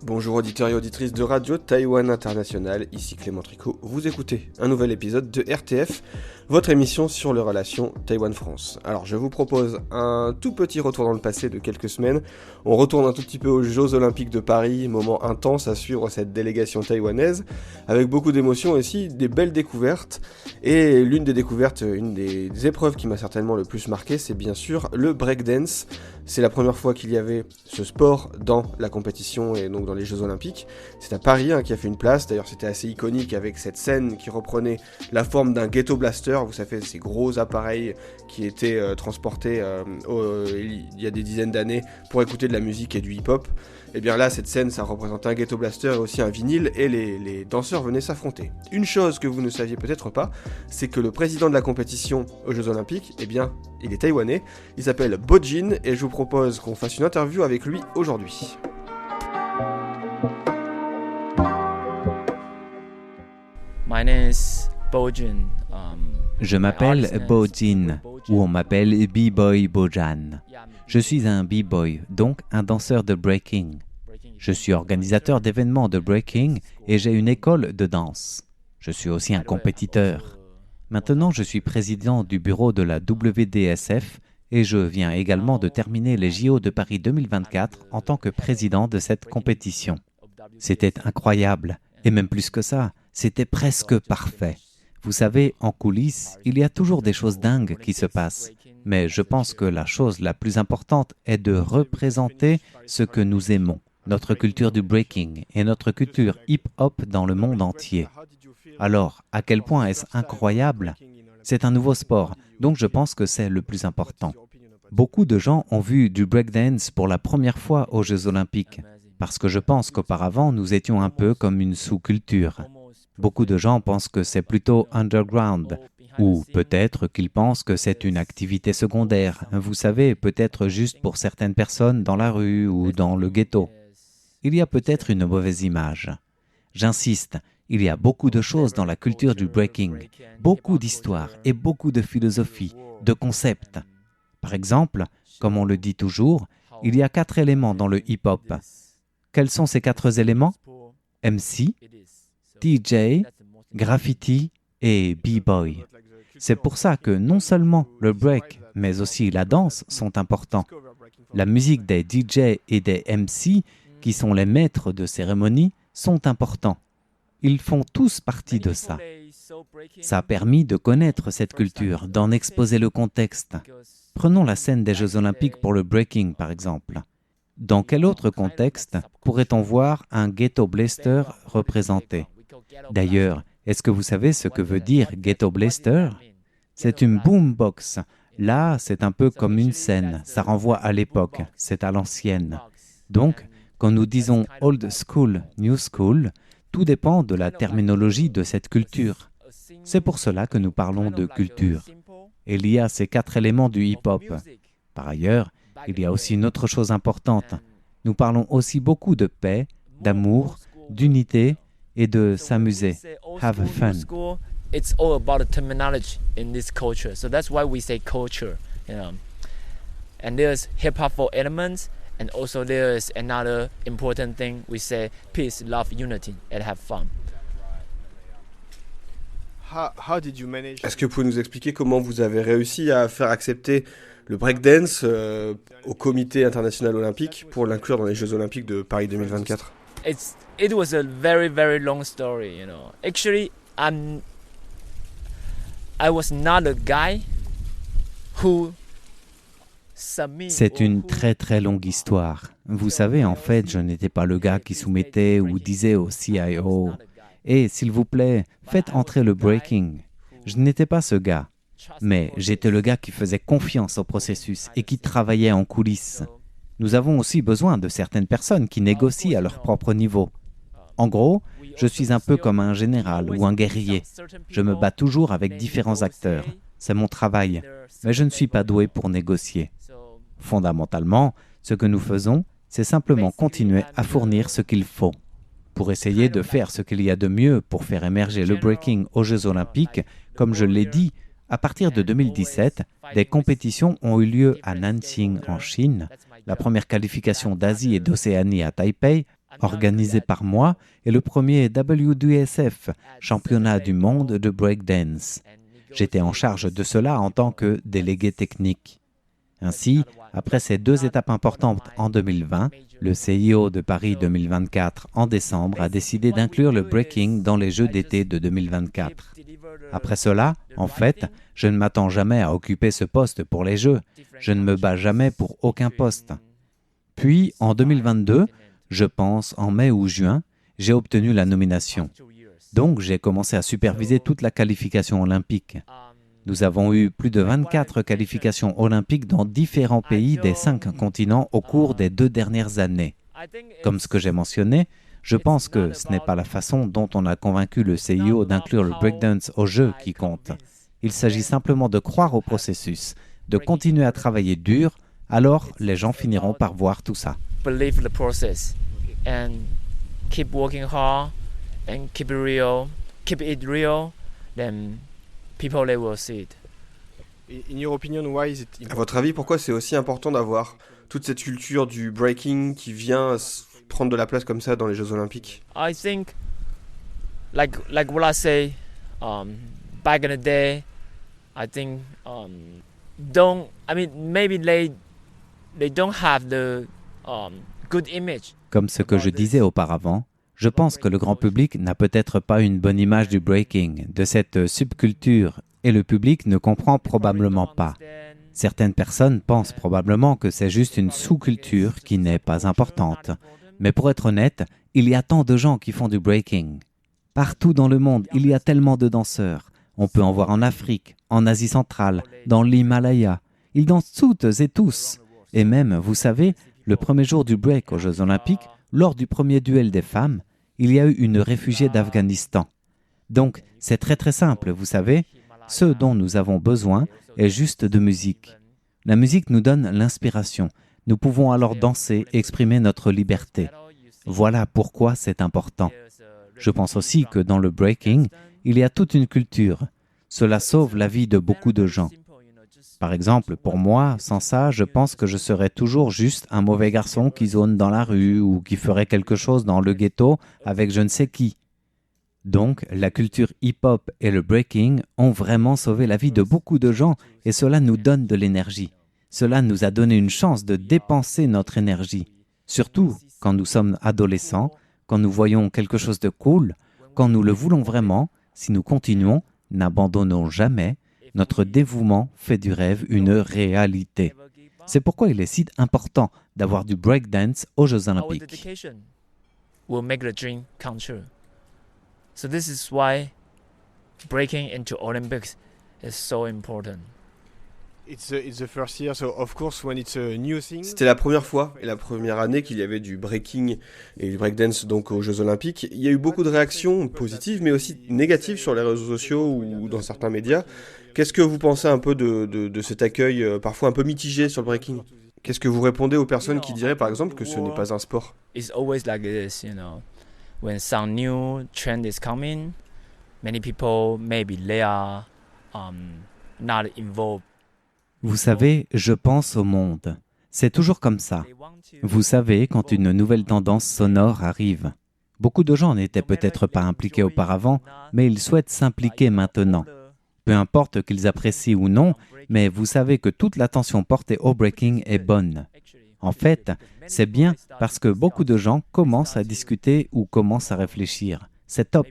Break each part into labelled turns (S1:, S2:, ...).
S1: Bonjour auditeurs et auditrices de Radio Taïwan International, ici Clément Tricot, vous écoutez un nouvel épisode de RTF, votre émission sur les relations Taïwan-France. Alors je vous propose un tout petit retour dans le passé de quelques semaines, on retourne un tout petit peu aux Jeux Olympiques de Paris, moment intense à suivre cette délégation taïwanaise, avec beaucoup d'émotions et aussi des belles découvertes, et l'une des découvertes, une des épreuves qui m'a certainement le plus marqué, c'est bien sûr le breakdance. C'est la première fois qu'il y avait ce sport dans la compétition et donc dans les Jeux Olympiques. C'est à Paris qui a fait une place, d'ailleurs c'était assez iconique avec cette scène qui reprenait la forme d'un ghetto blaster, vous savez ces gros appareils qui étaient transportés il y a des dizaines d'années pour écouter de la musique et du hip-hop. Et bien là cette scène ça représentait un ghetto blaster et aussi un vinyle et les danseurs venaient s'affronter. Une chose que vous ne saviez peut-être pas, c'est que le président de la compétition aux Jeux Olympiques, eh bien il est taïwanais, il s'appelle Bo Jin et je vous propose qu'on fasse une interview avec lui aujourd'hui.
S2: My name is Bo Jin.
S3: Je m'appelle Bo Jin, ou on m'appelle B-Boy Bojan. Je suis un B-Boy, donc un danseur de breaking. Je suis organisateur d'événements de breaking et j'ai une école de danse. Je suis aussi un compétiteur. Maintenant, je suis président du bureau de la WDSF et je viens également de terminer les JO de Paris 2024 en tant que président de cette compétition. C'était incroyable, et même plus que ça, c'était presque parfait. Vous savez, en coulisses, il y a toujours des choses dingues qui se passent, mais je pense que la chose la plus importante est de représenter ce que nous aimons, notre culture du breaking et notre culture hip-hop dans le monde entier. Alors, à quel point est-ce incroyable ? C'est un nouveau sport, donc je pense que c'est le plus important. Beaucoup de gens ont vu du breakdance pour la première fois aux Jeux Olympiques, parce que je pense qu'auparavant, nous étions un peu comme une sous-culture. Beaucoup de gens pensent que c'est plutôt underground, ou peut-être qu'ils pensent que c'est une activité secondaire. Vous savez, peut-être juste pour certaines personnes dans la rue ou dans le ghetto. Il y a peut-être une mauvaise image. J'insiste, il y a beaucoup de choses dans la culture du breaking, beaucoup d'histoires et beaucoup de philosophie, de concepts. Par exemple, comme on le dit toujours, il y a 4 éléments dans le hip-hop. Quels sont ces 4 éléments ? MC, DJ, graffiti et b-boy. C'est pour ça que non seulement le break, mais aussi la danse sont importants. La musique des DJ et des MC, qui sont les maîtres de cérémonie, sont importants. Ils font tous partie de ça. Ça a permis de connaître cette culture, d'en exposer le contexte. Prenons la scène des Jeux Olympiques pour le breaking, par exemple. Dans quel autre contexte pourrait-on voir un ghetto blaster représenté ? D'ailleurs, est-ce que vous savez ce que veut dire ghetto blaster ? C'est une boombox. Là, c'est un peu comme une scène. Ça renvoie à l'époque, c'est à l'ancienne. Donc, quand nous disons old school, new school, tout dépend de la terminologie de cette culture. C'est pour cela que nous parlons de culture. Il y a ces 4 éléments du hip-hop. Par ailleurs, il y a aussi une autre chose importante. Nous parlons aussi beaucoup de paix, d'amour, d'unité et de s'amuser. Have fun.
S2: It's all about the terminology in this culture. So that's why we say culture. And there's hip-hop for elements. And also there's another important thing, we say peace, love, unity, and have fun.
S1: Est-ce que vous pouvez nous expliquer comment vous avez réussi à faire accepter le breakdance au comité international olympique pour l'inclure dans les Jeux Olympiques de Paris 2024 ?
S2: It was a very, very long story, Actually, I was not a guy who...
S3: C'est une très très longue histoire. Vous savez, en fait, je n'étais pas le gars qui soumettait ou disait au CIO « Eh, s'il vous plaît, faites entrer le breaking ». Je n'étais pas ce gars, mais j'étais le gars qui faisait confiance au processus et qui travaillait en coulisses. Nous avons aussi besoin de certaines personnes qui négocient à leur propre niveau. En gros, je suis un peu comme un général ou un guerrier. Je me bats toujours avec différents acteurs. C'est mon travail, mais je ne suis pas doué pour négocier. Fondamentalement, ce que nous faisons, c'est simplement continuer à fournir ce qu'il faut. Pour essayer de faire ce qu'il y a de mieux pour faire émerger le breaking aux Jeux Olympiques, comme je l'ai dit, à partir de 2017, des compétitions ont eu lieu à Nanjing en Chine, la première qualification d'Asie et d'Océanie à Taipei, organisé par moi, et le premier WDSF, championnat du monde de breakdance. J'étais en charge de cela en tant que délégué technique. Ainsi, après ces 2 étapes importantes en 2020, le CIO de Paris 2024 en décembre a décidé d'inclure le breaking dans les Jeux d'été de 2024. Après cela, en fait, je ne m'attends jamais à occuper ce poste pour les Jeux. Je ne me bats jamais pour aucun poste. Puis, en 2022, je pense en mai ou juin, j'ai obtenu la nomination. Donc, j'ai commencé à superviser toute la qualification olympique. Nous avons eu plus de 24 qualifications olympiques dans différents pays des 5 continents au cours des 2 dernières années. Comme ce que j'ai mentionné, je pense que ce n'est pas la façon dont on a convaincu le CIO d'inclure le breakdance aux Jeux qui compte. Il s'agit simplement de croire au processus, de continuer à travailler dur, alors les gens finiront par voir tout ça.
S2: Believe the process and keep working hard and keep it real, then people they will see it.
S1: In your opinion, why is it... À votre avis, pourquoi c'est aussi important d'avoir toute cette culture du breaking qui vient prendre de la place comme ça dans les Jeux Olympiques?
S2: I think, like what I say, back in the day, I think maybe they don't have the good image.
S3: Comme ce que je disais auparavant, je pense que le grand public n'a peut-être pas une bonne image du breaking, de cette subculture, et le public ne comprend probablement pas. Certaines personnes pensent probablement que c'est juste une sous-culture qui n'est pas importante. Mais pour être honnête, il y a tant de gens qui font du breaking. Partout dans le monde, il y a tellement de danseurs. On peut en voir en Afrique, en Asie centrale, dans l'Himalaya. Ils dansent toutes et tous. Et même, vous savez, le premier jour du break aux Jeux Olympiques, lors du premier duel des femmes, il y a eu une réfugiée d'Afghanistan. Donc, c'est très très simple, vous savez. Ce dont nous avons besoin est juste de musique. La musique nous donne l'inspiration. Nous pouvons alors danser et exprimer notre liberté. Voilà pourquoi c'est important. Je pense aussi que dans le breaking, il y a toute une culture. Cela sauve la vie de beaucoup de gens. Par exemple, pour moi, sans ça, je pense que je serais toujours juste un mauvais garçon qui zone dans la rue ou qui ferait quelque chose dans le ghetto avec je ne sais qui. Donc, la culture hip-hop et le breaking ont vraiment sauvé la vie de beaucoup de gens et cela nous donne de l'énergie. Cela nous a donné une chance de dépenser notre énergie. Surtout quand nous sommes adolescents, quand nous voyons quelque chose de cool, quand nous le voulons vraiment, si nous continuons, n'abandonnons jamais, notre dévouement fait du rêve une réalité. C'est pourquoi il est si important d'avoir du breakdance aux Jeux Olympiques.
S2: Will make the dream come true. So this is why breaking into Olympics is so important.
S1: C'était la première fois et la première année qu'il y avait du breaking et du breakdance donc aux Jeux Olympiques. Il y a eu beaucoup de réactions positives mais aussi négatives sur les réseaux sociaux ou dans certains médias. Qu'est-ce que vous pensez un peu de cet accueil parfois un peu mitigé sur le breaking? Qu'est-ce que vous répondez aux personnes qui diraient par exemple que ce n'est pas un sport?
S2: It's always like this, you know. When some new trend is coming, many people maybe they are not involved.
S3: Vous savez, je pense au monde. C'est toujours comme ça. Vous savez, quand une nouvelle tendance sonore arrive. Beaucoup de gens n'étaient peut-être pas impliqués auparavant, mais ils souhaitent s'impliquer maintenant. Peu importe qu'ils apprécient ou non, mais vous savez que toute l'attention portée au breaking est bonne. En fait, c'est bien parce que beaucoup de gens commencent à discuter ou commencent à réfléchir. C'est top.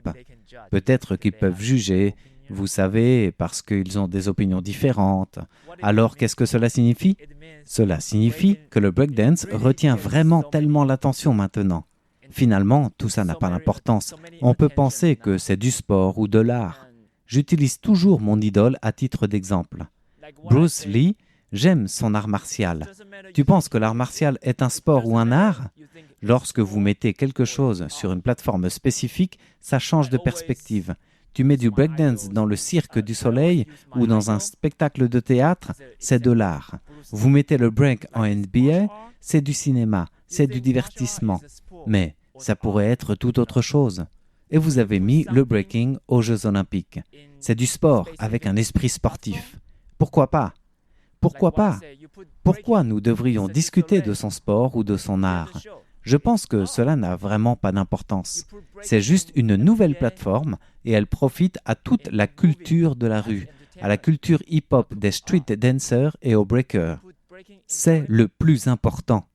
S3: Peut-être qu'ils peuvent juger, vous savez, parce qu'ils ont des opinions différentes. Alors, qu'est-ce que cela signifie? Cela signifie que le breakdance retient vraiment tellement l'attention maintenant. Finalement, tout ça n'a pas d'importance. On peut penser que c'est du sport ou de l'art. J'utilise toujours mon idole à titre d'exemple. Bruce Lee, j'aime son art martial. Tu penses que l'art martial est un sport ou un art? Lorsque vous mettez quelque chose sur une plateforme spécifique, ça change de perspective. Tu mets du breakdance dans le Cirque du Soleil ou dans un spectacle de théâtre, c'est de l'art. Vous mettez le break en NBA, c'est du cinéma, c'est du divertissement. Mais ça pourrait être tout autre chose. Et vous avez mis le breaking aux Jeux Olympiques. C'est du sport avec un esprit sportif. Pourquoi pas? Pourquoi pas? Pourquoi nous devrions discuter de son sport ou de son art? Je pense que cela n'a vraiment pas d'importance. C'est juste une nouvelle plateforme et elle profite à toute la culture de la rue, à la culture hip-hop des street dancers et aux breakers. C'est le plus important.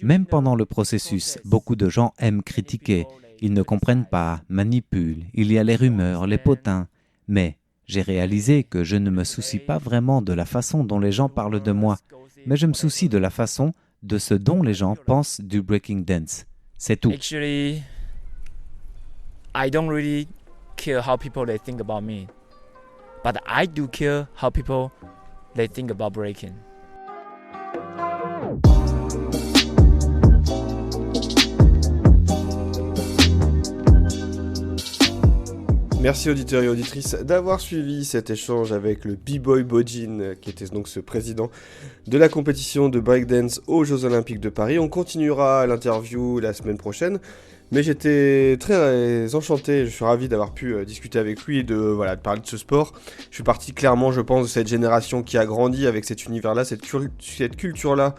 S3: Même pendant le processus, beaucoup de gens aiment critiquer. Ils ne comprennent pas, manipulent, il y a les rumeurs, les potins. Mais j'ai réalisé que je ne me soucie pas vraiment de la façon dont les gens parlent de moi, mais je me soucie de la façon de ce dont les gens pensent du breaking dance. C'est tout.
S2: Actually, I don't really care how people they think about me, but I do care how people they think about breaking.
S1: Merci auditeurs et auditrices d'avoir suivi cet échange avec le B-Boy Bojin, qui était donc ce président de la compétition de breakdance aux Jeux Olympiques de Paris. On continuera l'interview la semaine prochaine, mais j'étais très enchanté, je suis ravi d'avoir pu discuter avec lui et de parler de ce sport. Je suis parti clairement, je pense, de cette génération qui a grandi avec cet univers-là, cette culture-là.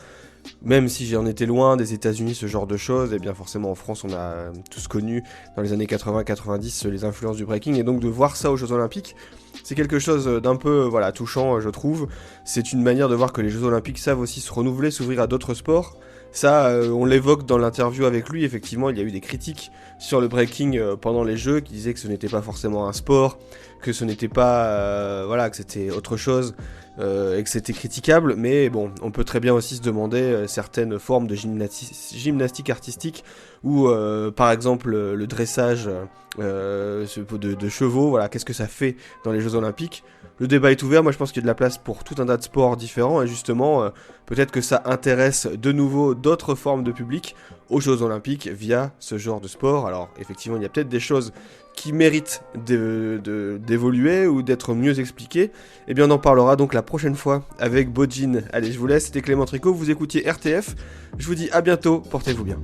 S1: Même si j'en étais loin des États-Unis, ce genre de choses, et bien forcément en France on a tous connu dans les années 80-90 les influences du breaking, et donc de voir ça aux Jeux Olympiques, c'est quelque chose d'un peu touchant, je trouve. C'est une manière de voir que les Jeux Olympiques savent aussi se renouveler, s'ouvrir à d'autres sports. Ça, on l'évoque dans l'interview avec lui, effectivement, il y a eu des critiques sur le breaking pendant les Jeux, qui disaient que ce n'était pas forcément un sport, que ce n'était pas... que c'était autre chose, et que c'était critiquable, mais bon, on peut très bien aussi se demander certaines formes de gymnastique artistique, ou par exemple le dressage de chevaux, qu'est-ce que ça fait dans les Jeux Olympiques. Le débat est ouvert, moi je pense qu'il y a de la place pour tout un tas de sports différents, et justement, peut-être que ça intéresse de nouveau d'autres formes de public aux Jeux Olympiques via ce genre de sport. Alors effectivement, il y a peut-être des choses qui méritent d'évoluer ou d'être mieux expliquées. Eh bien on en parlera donc la prochaine fois avec Bojin. Allez, je vous laisse, c'était Clément Tricot, vous écoutiez RTF, je vous dis à bientôt, portez-vous bien.